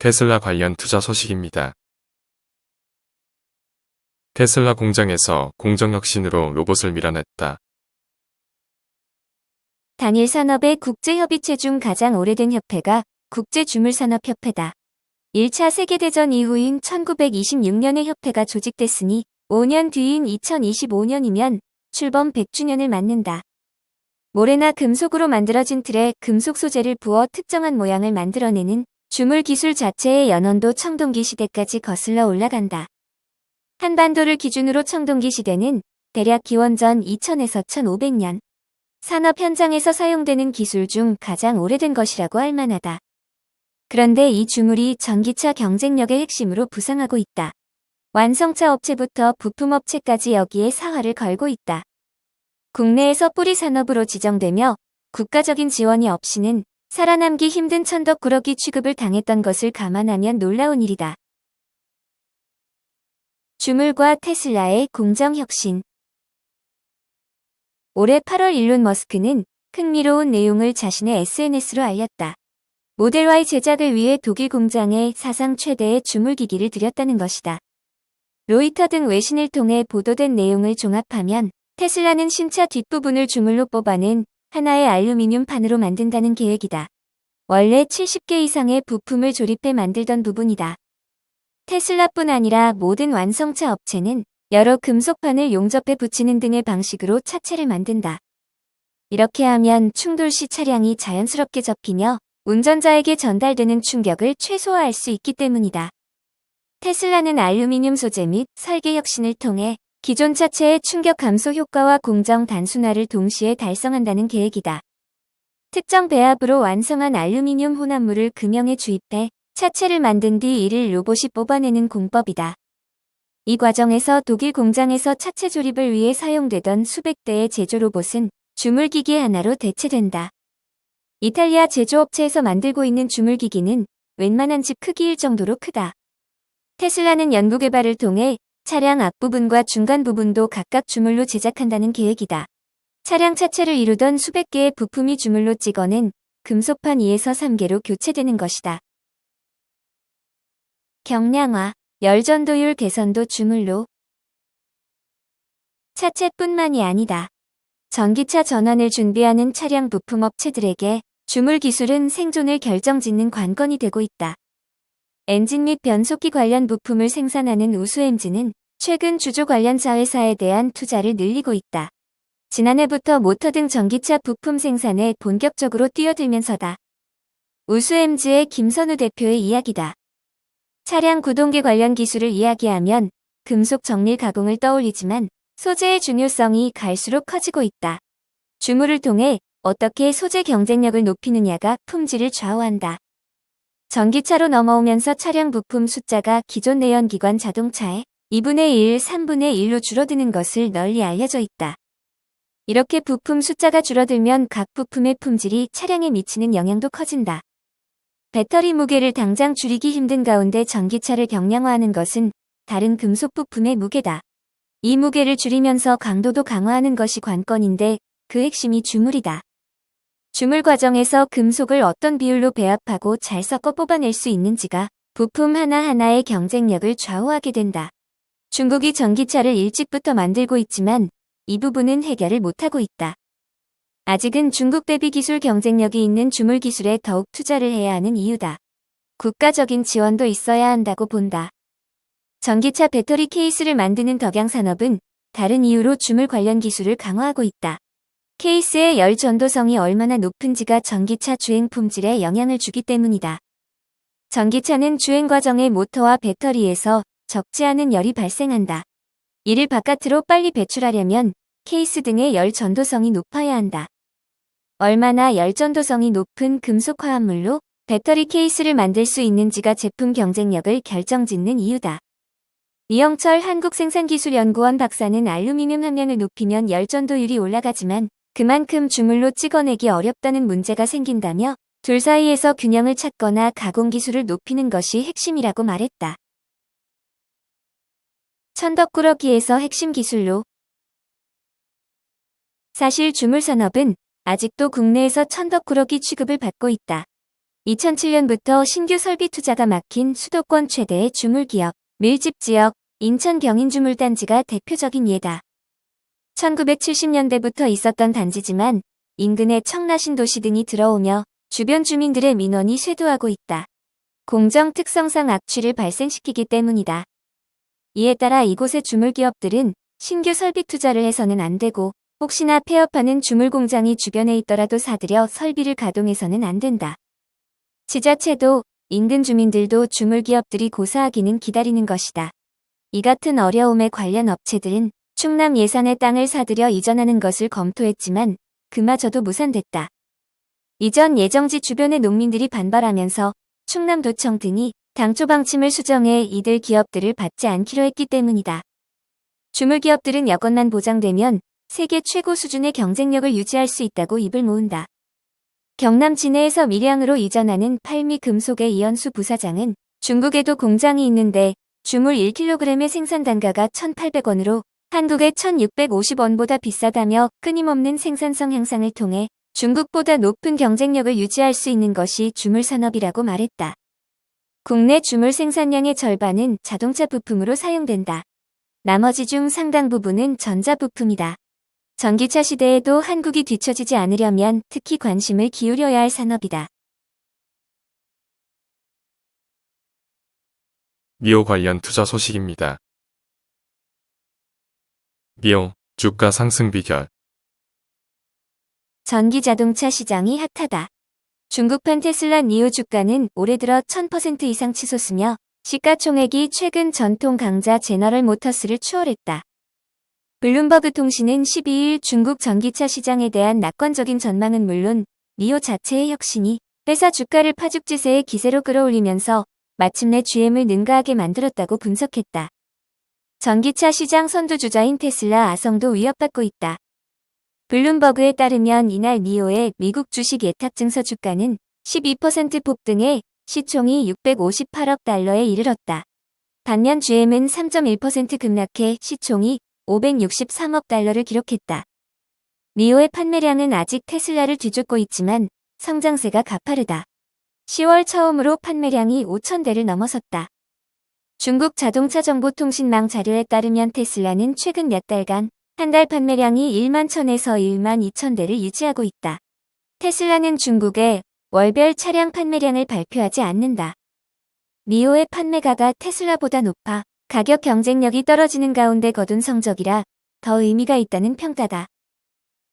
테슬라 관련 투자 소식입니다. 테슬라 공장에서 공정혁신으로 로봇을 밀어냈다. 단일 산업의 국제협의체 중 가장 오래된 협회가 국제주물산업협회다. 1차 세계대전 이후인 1926년에 협회가 조직됐으니 5년 뒤인 2025년이면 출범 100주년을 맞는다. 모래나 금속으로 만들어진 틀에 금속 소재를 부어 특정한 모양을 만들어내는 주물 기술 자체의 연원도 청동기 시대까지 거슬러 올라간다. 한반도를 기준으로 청동기 시대는 대략 기원전 2000에서 1500년. 산업 현장에서 사용되는 기술 중 가장 오래된 것이라고 할 만하다. 그런데 이 주물이 전기차 경쟁력의 핵심으로 부상하고 있다. 완성차 업체부터 부품업체까지 여기에 사활을 걸고 있다. 국내에서 뿌리 산업으로 지정되며 국가적인 지원이 없이는 살아남기 힘든 천덕꾸러기 취급을 당했던 것을 감안하면 놀라운 일이다. 주물과 테슬라의 공정혁신. 올해 8월 일론 머스크는 흥미로운 내용을 자신의 SNS로 알렸다. 모델 Y 제작을 위해 독일 공장에 사상 최대의 주물기기를 들였다는 것이다. 로이터 등 외신을 통해 보도된 내용을 종합하면 테슬라는 신차 뒷부분을 주물로 뽑아낸 하나의 알루미늄 판으로 만든다는 계획이다. 원래 70개 이상의 부품을 조립해 만들던 부분이다. 테슬라뿐 아니라 모든 완성차 업체는 여러 금속판을 용접해 붙이는 등의 방식으로 차체를 만든다. 이렇게 하면 충돌 시 차량이 자연스럽게 접히며 운전자에게 전달되는 충격을 최소화할 수 있기 때문이다. 테슬라는 알루미늄 소재 및 설계 혁신을 통해 기존 차체의 충격 감소 효과와 공정 단순화를 동시에 달성한다는 계획이다. 특정 배합으로 완성한 알루미늄 혼합물을 금형에 주입해 차체를 만든 뒤 이를 로봇이 뽑아내는 공법이다. 이 과정에서 독일 공장에서 차체 조립을 위해 사용되던 수백 대의 제조 로봇은 주물기기 하나로 대체된다. 이탈리아 제조업체에서 만들고 있는 주물기기는 웬만한 집 크기일 정도로 크다. 테슬라는 연구개발을 통해 차량 앞부분과 중간 부분도 각각 주물로 제작한다는 계획이다. 차량 차체를 이루던 수백 개의 부품이 주물로 찍어낸 금속판 2에서 3개로 교체되는 것이다. 경량화, 열전도율 개선도 주물로. 차체뿐만이 아니다. 전기차 전환을 준비하는 차량 부품 업체들에게 주물 기술은 생존을 결정짓는 관건이 되고 있다. 엔진 및 변속기 관련 부품을 생산하는 우수엔진은 최근 주조 관련 자회사에 대한 투자를 늘리고 있다. 지난해부터 모터 등 전기차 부품 생산에 본격적으로 뛰어들면서다. 우수엠즈의 김선우 대표의 이야기다. 차량 구동계 관련 기술을 이야기하면 금속 정밀 가공을 떠올리지만 소재의 중요성이 갈수록 커지고 있다. 주물을 통해 어떻게 소재 경쟁력을 높이느냐가 품질을 좌우한다. 전기차로 넘어오면서 차량 부품 숫자가 기존 내연기관 자동차의 2분의 1, 3분의 1로 줄어드는 것을 널리 알려져 있다. 이렇게 부품 숫자가 줄어들면 각 부품의 품질이 차량에 미치는 영향도 커진다. 배터리 무게를 당장 줄이기 힘든 가운데 전기차를 경량화하는 것은 다른 금속 부품의 무게다. 이 무게를 줄이면서 강도도 강화하는 것이 관건인데 그 핵심이 주물이다. 주물 과정에서 금속을 어떤 비율로 배합하고 잘 섞어 뽑아낼 수 있는지가 부품 하나하나의 경쟁력을 좌우하게 된다. 중국이 전기차를 일찍부터 만들고 있지만 이 부분은 해결을 못하고 있다. 아직은 중국 대비 기술 경쟁력이 있는 주물 기술에 더욱 투자를 해야 하는 이유다. 국가적인 지원도 있어야 한다고 본다. 전기차 배터리 케이스를 만드는 덕양산업은 다른 이유로 주물 관련 기술을 강화하고 있다. 케이스의 열 전도성이 얼마나 높은지가 전기차 주행 품질에 영향을 주기 때문이다. 전기차는 주행 과정의 모터와 배터리에서 적지 않은 열이 발생한다. 이를 바깥으로 빨리 배출하려면 케이스 등의 열 전도성이 높아야 한다. 얼마나 열 전도성이 높은 금속 화합물로 배터리 케이스를 만들 수 있는지가 제품 경쟁력을 결정짓는 이유다. 이영철 한국생산기술연구원 박사는 알루미늄 함량을 높이면 열 전도율이 올라가지만 그만큼 주물로 찍어내기 어렵다는 문제가 생긴다며 둘 사이에서 균형을 찾거나 가공 기술을 높이는 것이 핵심이라고 말했다. 천덕꾸러기에서 핵심 기술로. 사실 주물 산업은 아직도 국내에서 천덕꾸러기 취급을 받고 있다. 2007년부터 신규 설비 투자가 막힌 수도권 최대의 주물기업, 밀집지역, 인천 경인주물단지가 대표적인 예다. 1970년대부터 있었던 단지지만 인근의 청라신도시 등이 들어오며 주변 주민들의 민원이 쇄도하고 있다. 공정 특성상 악취를 발생시키기 때문이다. 이에 따라 이곳의 주물기업들은 신규 설비 투자를 해서는 안 되고 혹시나 폐업하는 주물공장이 주변에 있더라도 사들여 설비를 가동해서는 안 된다. 지자체도 인근 주민들도 주물기업들이 고사하기는 기다리는 것이다. 이 같은 어려움에 관련 업체들은 충남 예산의 땅을 사들여 이전하는 것을 검토했지만 그마저도 무산됐다. 이전 예정지 주변의 농민들이 반발하면서 충남도청 등이 당초 방침을 수정해 이들 기업들을 받지 않기로 했기 때문이다. 주물기업들은 여건만 보장되면 세계 최고 수준의 경쟁력을 유지할 수 있다고 입을 모은다. 경남 진해에서 밀양으로 이전하는 팔미금속의 이현수 부사장은 중국에도 공장이 있는데 주물 1kg의 생산 단가가 1,800원으로 한국의 1,650원보다 비싸다며 끊임없는 생산성 향상을 통해 중국보다 높은 경쟁력을 유지할 수 있는 것이 주물 산업이라고 말했다. 국내 주물 생산량의 절반은 자동차 부품으로 사용된다. 나머지 중 상당 부분은 전자 부품이다. 전기차 시대에도 한국이 뒤처지지 않으려면 특히 관심을 기울여야 할 산업이다. 미오 관련 투자 소식입니다. 미오, 주가 상승 비결. 전기자동차 시장이 핫하다. 중국판 테슬라 니오 주가는 올해 들어 1000% 이상 치솟으며 시가총액이 최근 전통 강자 제너럴 모터스를 추월했다. 블룸버그 통신은 12일 중국 전기차 시장에 대한 낙관적인 전망은 물론 니오 자체의 혁신이 회사 주가를 파죽지세의 기세로 끌어올리면서 마침내 GM을 능가하게 만들었다고 분석했다. 전기차 시장 선두주자인 테슬라 아성도 위협받고 있다. 블룸버그에 따르면 이날 니오의 미국 주식 예탁증서 주가는 12% 폭등해 시총이 658억 달러에 이르렀다. 반면 GM은 3.1% 급락해 시총이 563억 달러를 기록했다. 니오의 판매량은 아직 테슬라를 뒤쫓고 있지만 성장세가 가파르다. 10월 처음으로 판매량이 5,000대를 넘어섰다. 중국 자동차 정보통신망 자료에 따르면 테슬라는 최근 몇 달간 한 달 판매량이 1만 1,000에서 1만 2,000대를 유지하고 있다. 테슬라는 중국에 월별 차량 판매량을 발표하지 않는다. 니오의 판매가가 테슬라보다 높아 가격 경쟁력이 떨어지는 가운데 거둔 성적이라 더 의미가 있다는 평가다.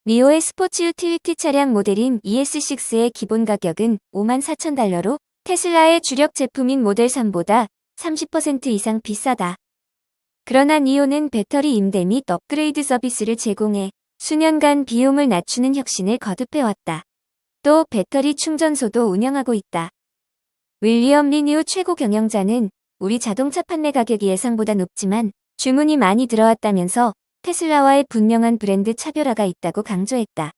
니오의 스포츠 유틸리티 차량 모델인 ES6의 기본 가격은 54,000달러로 테슬라의 주력 제품인 모델 3보다 30% 이상 비싸다. 그러나 니오는 배터리 임대 및 업그레이드 서비스를 제공해 수년간 비용을 낮추는 혁신을 거듭해왔다. 또 배터리 충전소도 운영하고 있다. 윌리엄 리 니오 최고 경영자는 우리 자동차 판매 가격이 예상보다 높지만 주문이 많이 들어왔다면서 테슬라와의 분명한 브랜드 차별화가 있다고 강조했다.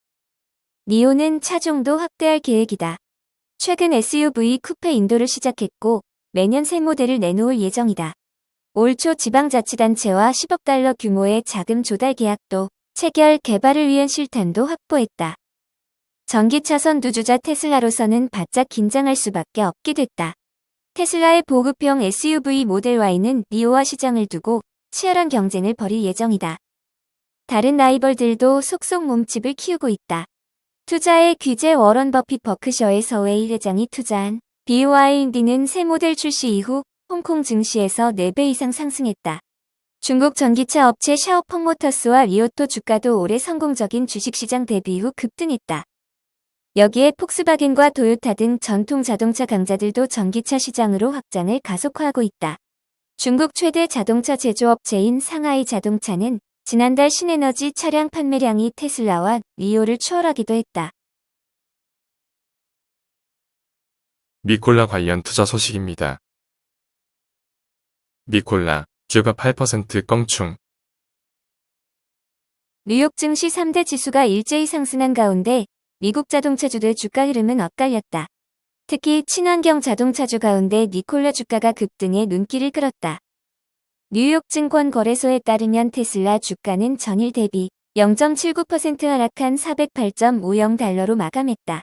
니오는 차종도 확대할 계획이다. 최근 SUV 쿠페 인도를 시작했고 매년 새 모델을 내놓을 예정이다. 올 초 지방자치단체와 10억 달러 규모의 자금 조달 계약도 체결, 개발을 위한 실탄도 확보했다. 전기차 선두주자 테슬라로서는 바짝 긴장할 수밖에 없게 됐다. 테슬라의 보급형 SUV 모델 Y는 니오와 시장을 두고 치열한 경쟁을 벌일 예정이다. 다른 라이벌들도 속속 몸집을 키우고 있다. 투자의 귀재 워런 버핏 버크셔의 서웨이 회장이 투자한 BYD는 새 모델 출시 이후 홍콩 증시에서 4배 이상 상승했다. 중국 전기차 업체 샤오펑 모터스와 리오토 주가도 올해 성공적인 주식시장 데뷔 후 급등했다. 여기에 폭스바겐과 도요타 등 전통 자동차 강자들도 전기차 시장으로 확장을 가속화하고 있다. 중국 최대 자동차 제조업체인 상하이 자동차는 지난달 신에너지 차량 판매량이 테슬라와 니오를 추월하기도 했다. 미콜라 관련 투자 소식입니다. 미콜라, 주가 8% 껑충. 뉴욕 증시 3대 지수가 일제히 상승한 가운데 미국 자동차주들 주가 흐름은 엇갈렸다. 특히 친환경 자동차주 가운데 니콜라 주가가 급등해 눈길을 끌었다. 뉴욕 증권거래소에 따르면 테슬라 주가는 전일 대비 0.79% 하락한 408.50달러로 마감했다.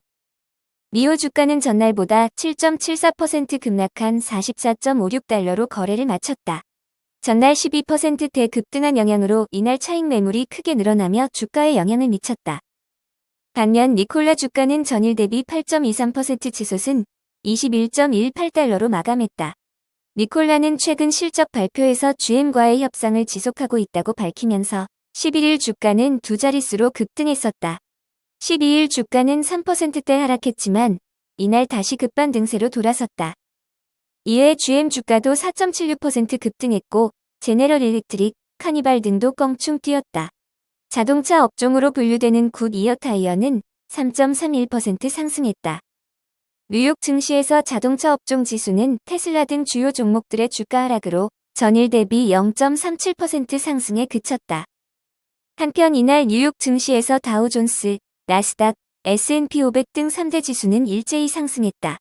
미오 주가는 전날보다 7.74% 급락한 44.56달러로 거래를 마쳤다. 전날 12%대 급등한 영향으로 이날 차익 매물이 크게 늘어나며 주가에 영향을 미쳤다. 반면 니콜라 주가는 전일 대비 8.23% 치솟은 21.18달러로 마감했다. 니콜라는 최근 실적 발표에서 GM과의 협상을 지속하고 있다고 밝히면서 11일 주가는 두 자릿수로 급등했었다. 12일 주가는 3%대 하락했지만 이날 다시 급반등세로 돌아섰다. 이외 GM 주가도 4.76% 급등했고 제네럴 일렉트릭, 카니발 등도 껑충 뛰었다. 자동차 업종으로 분류되는 굿이어 타이어는 3.31% 상승했다. 뉴욕 증시에서 자동차 업종 지수는 테슬라 등 주요 종목들의 주가 하락으로 전일 대비 0.37% 상승에 그쳤다. 한편 이날 뉴욕 증시에서 다우존스, 나스닥, S&P 500 등 3대 지수는 일제히 상승했다.